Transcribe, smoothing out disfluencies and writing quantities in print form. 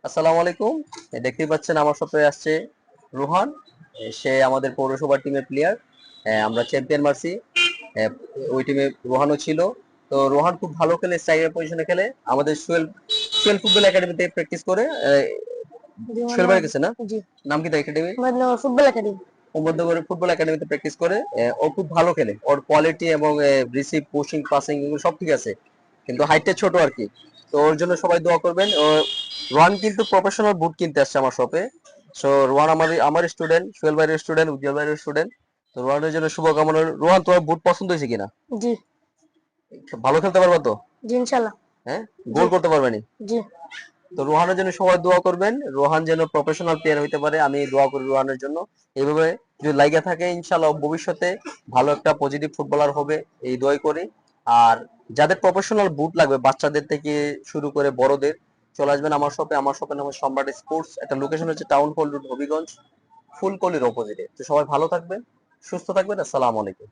আসসালামু আলাইকুম। দেখতেই পাচ্ছেন আমার সাথে আসছে রোহান। সে আমাদের পৌরসভার টিমের প্লেয়ার। আমরা চ্যাম্পিয়ন মারছি। এ, ওই টিমে রোহানও ছিল। তো রোহান খুব ভালো খেলে, স্ট্রাইকার পজিশনে খেলে। আমাদের সোহেল সোহেল ফুটবল একাডেমিতে প্র্যাকটিস করে। জি সোহেল মানে বাড়ি গেছে না? জি নাম কি তার একাডেমি? মানে ফুটবল একাডেমি। মধ্যগড়ের ফুটবল একাডেমিতে প্র্যাকটিস করে। ও খুব ভালো খেলে, ওর কোয়ালিটি এবং রিসিভ, পুশিং, পাসিং এগুলো সব ঠিক আছে, কিন্তু হাইটটা ছোট আর কি। তো ওর জন্য সবাই দোয়া করবেন। রোহান কিন্তু প্রফেশনাল বুট কিনতে আসছে আমার শপে। সো রোহান আমার স্টুডেন্ট, সোহেল ভাইয়ের স্টুডেন্ট, উজ্জ্বল ভাইয়ের স্টুডেন্ট। তো রোহানের জন্য শুভকামনা। রোহান, তোমার বুট পছন্দ হয়েছে কিনা? জি ভালো খেলতে পারবা তো? জি ইনশাল্লাহ। হ্যাঁ, জি গোল করতে পারবে নি? জি তো রোহানের জন্য সবাই দোয়া করবেন, রোহান যেন প্রফেশনাল প্লেয়ার হইতে পারে। আমি দোয়া করি রোহানের জন্য। এইভাবে যদি লাইগা থাকে, ইনশাআল্লাহ ভবিষ্যতে ভালো একটা পজিটিভ ফুটবলার হবে, এই দোয়াই করি। আর যাদের প্রফেশনাল বুট লাগবে, বাচ্চাদের থেকে শুরু করে বড়দের, চলে আসবেন আমার শপে। আমার শপের নাম হচ্ছে সম্রাট স্পোর্টস। একটা লোকেশন হচ্ছে টাউন হল রোড, হবিগঞ্জ, ফুলকলির অপোজিটে। তো সবাই ভালো থাকবেন, সুস্থ থাকবেন। আসসালামু আলাইকুম।